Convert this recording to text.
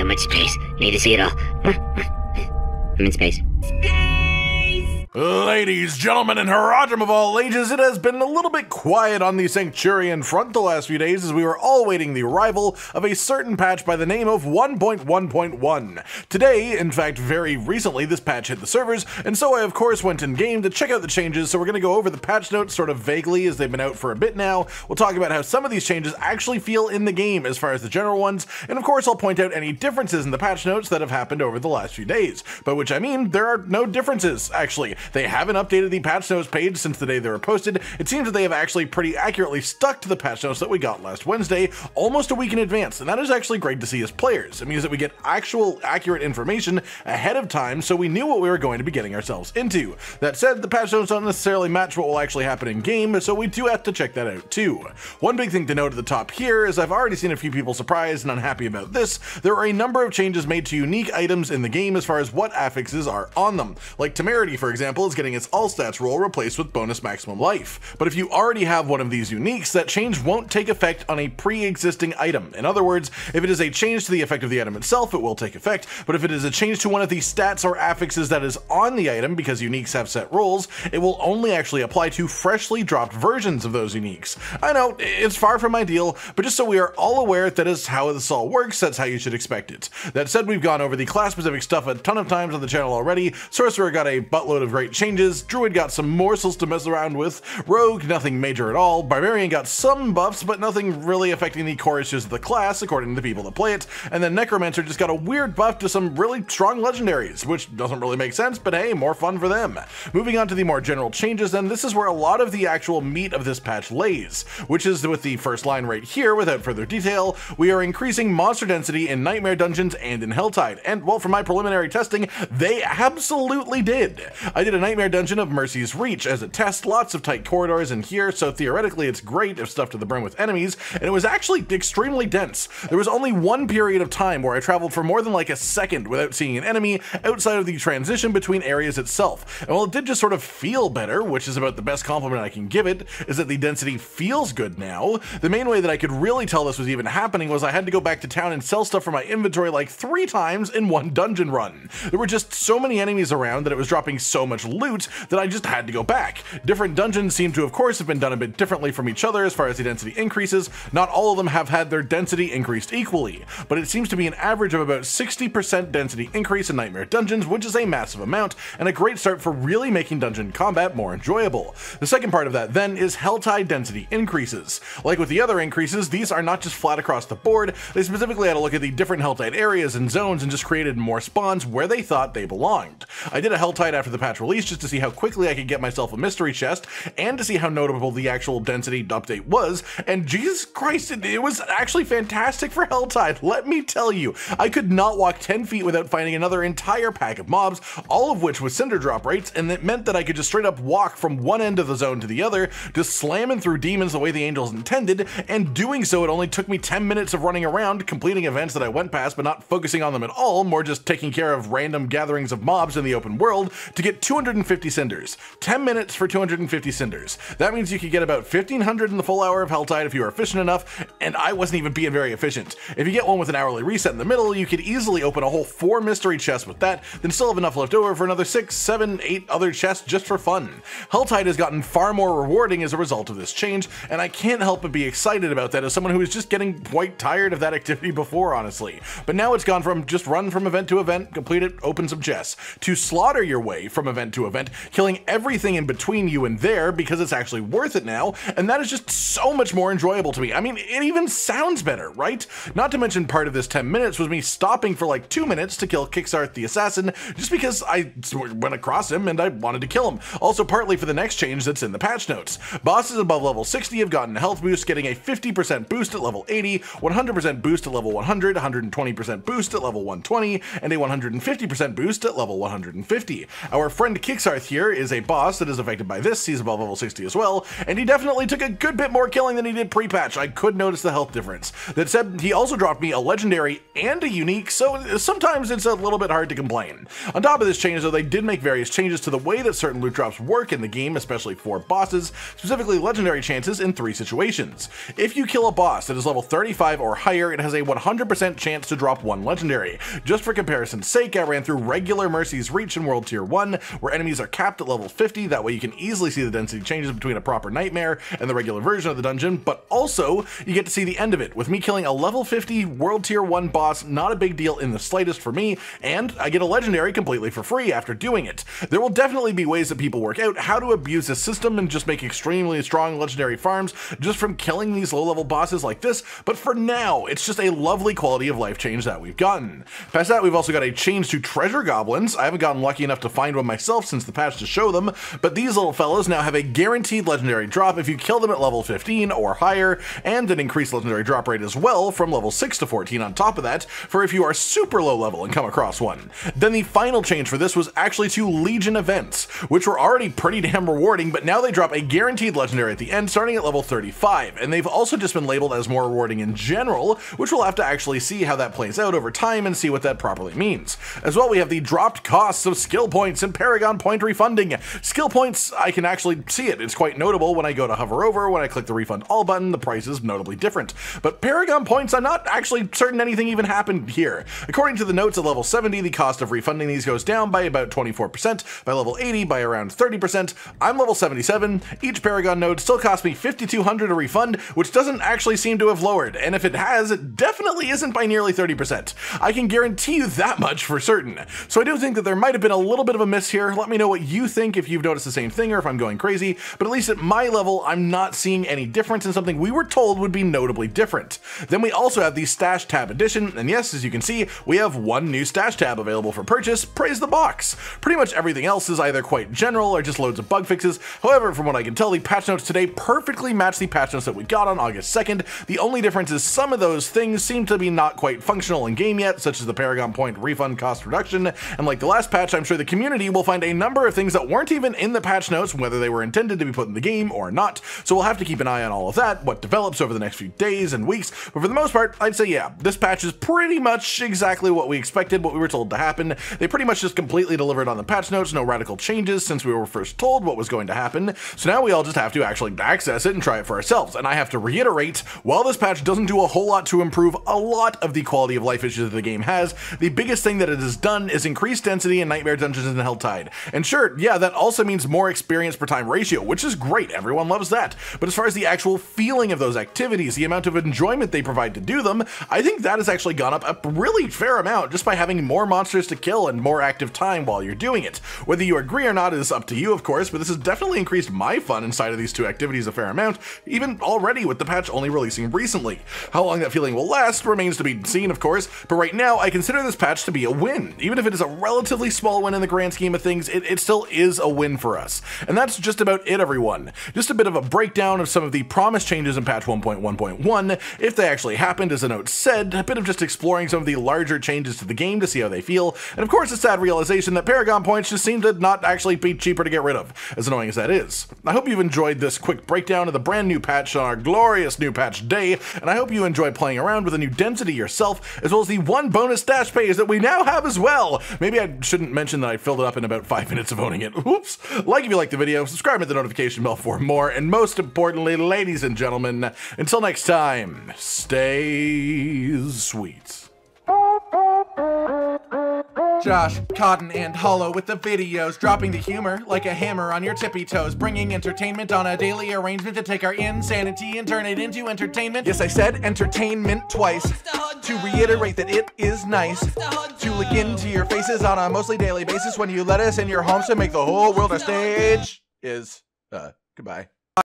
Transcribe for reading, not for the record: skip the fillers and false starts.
so much space. Need to see it all. I'm in space. Ladies, gentlemen, and Harajem of all ages, it has been a little bit quiet on the Sancturian front the last few days as we were all awaiting the arrival of a certain patch by the name of 1.1.1. Today, in fact very recently, this patch hit the servers, and so I of course went in-game to check out the changes, so we're going to go over the patch notes sort of vaguely as they've been out for a bit now. We'll talk about how some of these changes actually feel in the game as far as the general ones, and of course I'll point out any differences in the patch notes that have happened over the last few days, by which I mean there are no differences, actually. They haven't updated the patch notes page since the day they were posted. It seems that they have actually pretty accurately stuck to the patch notes that we got last Wednesday, almost a week in advance, and that is actually great to see as players. It means that we get actual accurate information ahead of time, so we knew what we were going to be getting ourselves into. That said, the patch notes don't necessarily match what will actually happen in game, so we do have to check that out too. One big thing to note at the top here is I've already seen a few people surprised and unhappy about this. There are a number of changes made to unique items in the game as far as what affixes are on them. Like Temerity, for example, is getting its all stats roll replaced with bonus maximum life. But if you already have one of these uniques, that change won't take effect on a pre-existing item. In other words, if it is a change to the effect of the item itself, it will take effect, but if it is a change to one of the stats or affixes that is on the item, because uniques have set rolls, it will only actually apply to freshly dropped versions of those uniques. I know, it's far from ideal, but just so we are all aware that is how this all works, that's how you should expect it. That said, we've gone over the class-specific stuff a ton of times on the channel already. Sorcerer got a buttload of great changes, Druid got some morsels to mess around with, Rogue nothing major at all, Barbarian got some buffs but nothing really affecting the core issues of the class according to the people that play it, and then Necromancer just got a weird buff to some really strong legendaries, which doesn't really make sense, but hey, more fun for them. Moving on to the more general changes then, this is where a lot of the actual meat of this patch lays, which is with the first line right here. Without further detail, we are increasing monster density in Nightmare dungeons and in Helltide, and well, from my preliminary testing, they absolutely did. I did a Nightmare dungeon of Mercy's Reach as a test, lots of tight corridors in here, so theoretically it's great if stuffed to the brim with enemies, and it was actually extremely dense. There was only one period of time where I traveled for more than like a second without seeing an enemy outside of the transition between areas itself. And while it did just sort of feel better, which is about the best compliment I can give it, is that the density feels good now. The main way that I could really tell this was even happening was I had to go back to town and sell stuff from my inventory like 3 times in one dungeon run. There were just so many enemies around that it was dropping so much loot that I just had to go back. Different dungeons seem to of course have been done a bit differently from each other as far as the density increases. Not all of them have had their density increased equally, but it seems to be an average of about 60% density increase in Nightmare dungeons, which is a massive amount and a great start for really making dungeon combat more enjoyable. The second part of that then is helltide density increases. Like with the other increases, these are not just flat across the board. They specifically had to look at the different helltide areas and zones and just created more spawns where they thought they belonged. I did a helltide after the patch release just to see how quickly I could get myself a mystery chest and to see how notable the actual density update was, and Jesus Christ, it was actually fantastic for helltide, let me tell you. I could not walk 10 feet without finding another entire pack of mobs, all of which was cinder drop rates, and it meant that I could just straight up walk from one end of the zone to the other, just slamming through demons the way the angels intended, and doing so it only took me 10 minutes of running around, completing events that I went past but not focusing on them at all, more just taking care of random gatherings of mobs in the open world, to get 250 cinders. 10 minutes for 250 cinders. That means you could get about 1500 in the full hour of helltide if you are efficient enough, and I wasn't even being very efficient. If you get one with an hourly reset in the middle, you could easily open a whole 4 mystery chests with that, then still have enough left over for another 6, 7, 8 other chests just for fun. Helltide has gotten far more rewarding as a result of this change, and I can't help but be excited about that as someone who was just getting quite tired of that activity before, honestly. But now it's gone from just run from event to event, complete it, open some chests, to slaughter your way from event to event, killing everything in between you and there because it's actually worth it now, and that is just so much more enjoyable to me. I mean, it even sounds better, right? Not to mention part of this 10 minutes was me stopping for like 2 minutes to kill Kicksart the Assassin, just because I went across him and I wanted to kill him. Also partly for the next change that's in the patch notes. Bosses above level 60 have gotten a health boost, getting a 50% boost at level 80, 100% boost at level 100, 120% boost at level 120, and a 150% boost at level 150. Our friend friend Kixarth here is a boss that is affected by this. He's above level 60 as well, and he definitely took a good bit more killing than he did pre-patch. I could notice the health difference. That said, he also dropped me a legendary and a unique, so sometimes it's a little bit hard to complain. On top of this change though, they did make various changes to the way that certain loot drops work in the game, especially for bosses, specifically legendary chances in 3 situations. If you kill a boss that is level 35 or higher, it has a 100% chance to drop 1 legendary. Just for comparison's sake, I ran through regular Mercy's Reach in World Tier 1, where enemies are capped at level 50, that way you can easily see the density changes between a proper nightmare and the regular version of the dungeon, but also you get to see the end of it. With me killing a level 50 World Tier 1 boss, not a big deal in the slightest for me, and I get a legendary completely for free after doing it. There will definitely be ways that people work out how to abuse this system and just make extremely strong legendary farms just from killing these low-level bosses like this, but for now, it's just a lovely quality of life change that we've gotten. Past that, we've also got a change to treasure goblins. I haven't gotten lucky enough to find one myself since the patch to show them, but these little fellows now have a guaranteed legendary drop if you kill them at level 15 or higher, and an increased legendary drop rate as well from level 6 to 14 on top of that, for if you are super low level and come across one. Then the final change for this was actually to Legion events, which were already pretty damn rewarding, but now they drop a guaranteed legendary at the end starting at level 35, and they've also just been labeled as more rewarding in general, which we'll have to actually see how that plays out over time and see what that properly means. As well, we have the dropped costs of skill points and Paragon point refunding. Skill points, I can actually see it. It's quite notable when I go to hover over, when I click the refund all button, the price is notably different. But Paragon points, I'm not actually certain anything even happened here. According to the notes at level 70, the cost of refunding these goes down by about 24%, by level 80 by around 30%. I'm level 77, each Paragon node still costs me 5,200 to refund, which doesn't actually seem to have lowered, and if it has, it definitely isn't by nearly 30%. I can guarantee you that much for certain. So I do think that there might have been a little bit of a miss here. Let me know what you think if you've noticed the same thing or if I'm going crazy, but at least at my level, I'm not seeing any difference in something we were told would be notably different. Then we also have the Stash Tab Edition, and yes, as you can see, we have one new Stash Tab available for purchase, praise the box. Pretty much everything else is either quite general or just loads of bug fixes. However, from what I can tell, the patch notes today perfectly match the patch notes that we got on August 2nd. The only difference is some of those things seem to be not quite functional in game yet, such as the Paragon point refund cost reduction, and like the last patch, I'm sure the community will find a number of things that weren't even in the patch notes, whether they were intended to be put in the game or not, so we'll have to keep an eye on all of that, what develops over the next few days and weeks, but for the most part, I'd say yeah, this patch is pretty much exactly what we expected, what we were told to happen. They pretty much just completely delivered on the patch notes, no radical changes since we were first told what was going to happen, so now we all just have to actually access it and try it for ourselves, and I have to reiterate, while this patch doesn't do a whole lot to improve a lot of the quality of life issues that the game has, the biggest thing that it has done is increase density in Nightmare Dungeons and Helltide. And sure, yeah, that also means more experience per time ratio, which is great, everyone loves that. But as far as the actual feeling of those activities, the amount of enjoyment they provide to do them, I think that has actually gone up a really fair amount just by having more monsters to kill and more active time while you're doing it. Whether you agree or not is up to you, of course, but this has definitely increased my fun inside of these two activities a fair amount, even already with the patch only releasing recently. How long that feeling will last remains to be seen, of course, but right now I consider this patch to be a win. Even if it is a relatively small win in the grand scheme of things, it still is a win for us. And that's just about it, everyone. Just a bit of a breakdown of some of the promised changes in patch 1.1.1, if they actually happened, as the note said, a bit of just exploring some of the larger changes to the game to see how they feel, and of course a sad realization that Paragon points just seem to not actually be cheaper to get rid of, as annoying as that is. I hope you've enjoyed this quick breakdown of the brand new patch on our glorious new patch day, and I hope you enjoy playing around with the new density yourself, as well as the one bonus stash page that we now have as well. Maybe I shouldn't mention that I filled it up in about 5 minutes of owning it. Oops. Like if you liked the video, subscribe and hit the notification bell for more, and most importantly, ladies and gentlemen, until next time, stay sweet. Josh, Cotton, and Hollow with the videos, dropping the humor like a hammer on your tippy toes, bringing entertainment on a daily arrangement to take our insanity and turn it into entertainment. Yes, I said entertainment twice, to reiterate that it is nice to look into your faces on a mostly daily basis when you let us in your homes to make the whole world a stage. Goodbye.